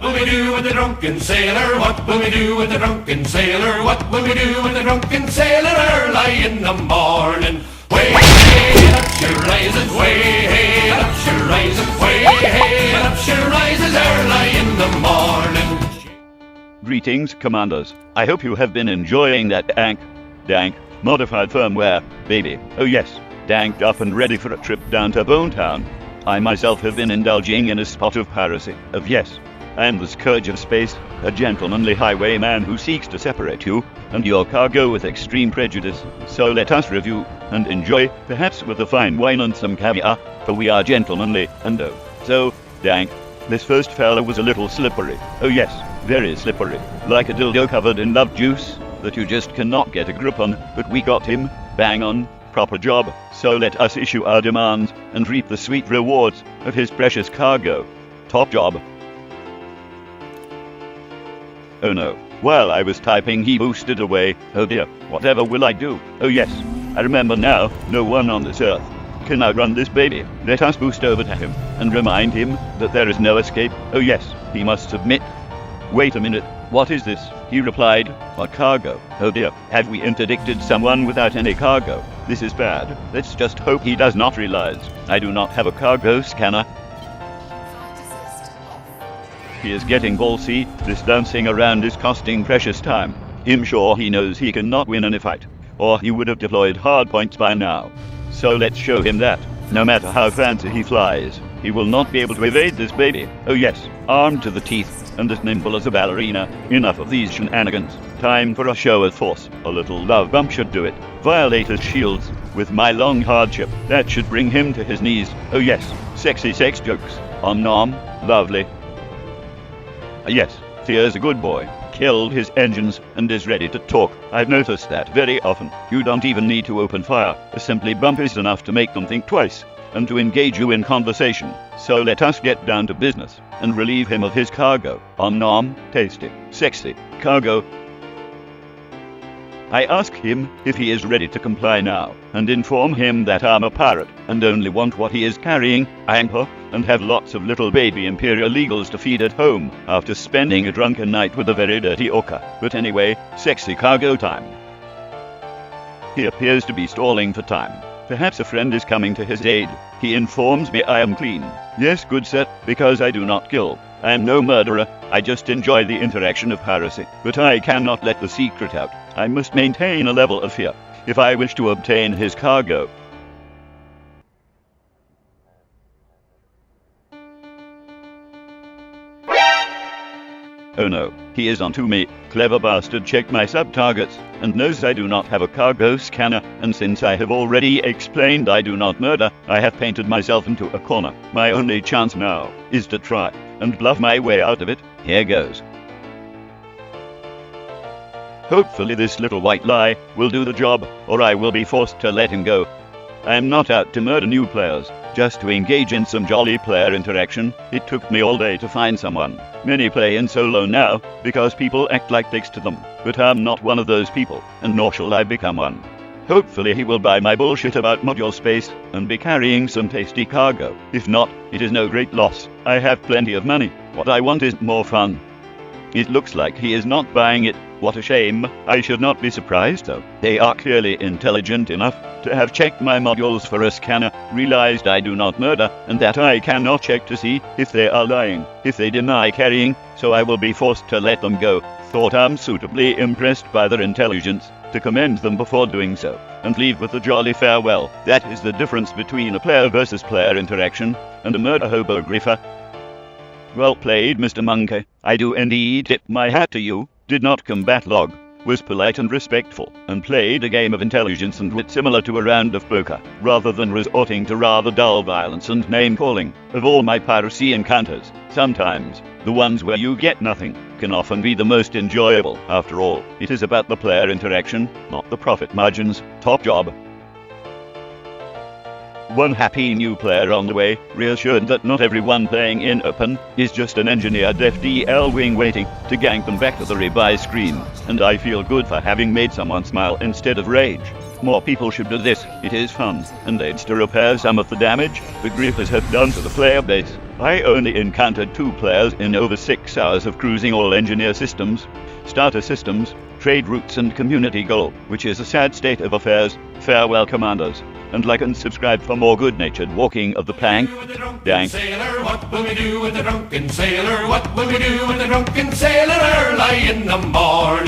will we do with the drunken sailor? What will we do with the drunken sailor? What will we do with the drunken sailor early in the morning? Way hey, and up she rises, way hey, and up she rises, way hey, and up she rises early in the morning. Greetings, Commanders. I hope you have been enjoying that dank, modified firmware, baby. Oh yes, danked up and ready for a trip down to Bone Town. I myself have been indulging in a spot of piracy. Yes, I am the scourge of space, a gentlemanly highwayman who seeks to separate you and your cargo with extreme prejudice. So let us review and enjoy, perhaps with a fine wine and some caviar, for we are gentlemanly and oh, so dank. This first fella was a little slippery. Oh yes, very slippery, like a dildo covered in love juice that you just cannot get a grip on, but we got him, bang on, proper job. So let us issue our demands and reap the sweet rewards of his precious cargo. Top job. Oh no, while I was typing he boosted away. Oh dear, whatever will I do? Oh yes, I remember now, no one on this earth can outrun this baby. Let us boost over to him and remind him that there is no escape. Oh yes, he must submit. Wait a minute, what is this? He replied, what cargo? Oh dear, have we interdicted someone without any cargo? This is bad. Let's just hope he does not realize I do not have a cargo scanner. He is getting ballsy. This dancing around is costing precious time. I'm sure he knows he cannot win any fight, or he would have deployed hard points by now. So let's show him that, no matter how fancy he flies, he will not be able to evade this baby. Oh yes, armed to the teeth and as nimble as a ballerina. Enough of these shenanigans. Time for a show of force. A little love bump should do it. Violate his shields with my long hardship. That should bring him to his knees. Oh yes, sexy sex jokes. Nom, lovely. Yes, Thea's a good boy. Killed his engines and is ready to talk. I've noticed that very often. You don't even need to open fire. A simply bump is enough to make them think twice and to engage you in conversation. So let us get down to business and relieve him of his cargo. Nom, tasty, sexy, cargo. I ask him if he is ready to comply now, and inform him that I'm a pirate, and only want what he is carrying, anchor, and have lots of little baby imperial eagles to feed at home, after spending a drunken night with a very dirty orca. But anyway, sexy cargo time. He appears to be stalling for time. Perhaps a friend is coming to his aid. He informs me I am clean. Yes, good set, because I do not kill. I am no murderer, I just enjoy the interaction of piracy. But I cannot let the secret out. I must maintain a level of fear if I wish to obtain his cargo. Oh no, he is onto me. Clever bastard checked my sub-targets and knows I do not have a cargo scanner, and since I have already explained I do not murder, I have painted myself into a corner. My only chance now is to try and bluff my way out of it. Here goes. Hopefully this little white lie will do the job, or I will be forced to let him go. I am not out to murder new players, just to engage in some jolly player interaction. It took me all day to find someone. Many play in solo now, because people act like dicks to them. But I'm not one of those people, and nor shall I become one. Hopefully he will buy my bullshit about module space, and be carrying some tasty cargo. If not, it is no great loss. I have plenty of money. What I want is more fun. It looks like he is not buying it. What a shame. I should not be surprised though. They are clearly intelligent enough to have checked my modules for a scanner, realized I do not murder, and that I cannot check to see if they are lying, if they deny carrying, so I will be forced to let them go. Thought I'm suitably impressed by their intelligence to commend them before doing so, and leave with a jolly farewell. That is the difference between a player versus player interaction and a murder hobo griffer. Well played, Mr. Monkey. I do indeed tip my hat to you. Did not combat log, was polite and respectful, and played a game of intelligence and wit similar to a round of poker, rather than resorting to rather dull violence and name-calling. Of all my piracy encounters, sometimes, the ones where you get nothing, can often be the most enjoyable. After all, it is about the player interaction, not the profit margins. Top job. One happy new player on the way, reassured that not everyone playing in open is just an engineered FDL wing waiting to gank them back to the rebuy screen, and I feel good for having made someone smile instead of rage. More people should do this, it is fun, and aids to repair some of the damage the griefers have done to the player base. I only encountered 2 players in over 6 hours of cruising all engineer systems, starter systems, trade routes and community goal, which is a sad state of affairs. Farewell, commanders, and like and subscribe for more good-natured walking of the plank. Dang. Sailor, what will we do with the drunken sailor? What will we do with the drunken sailor early in the morning?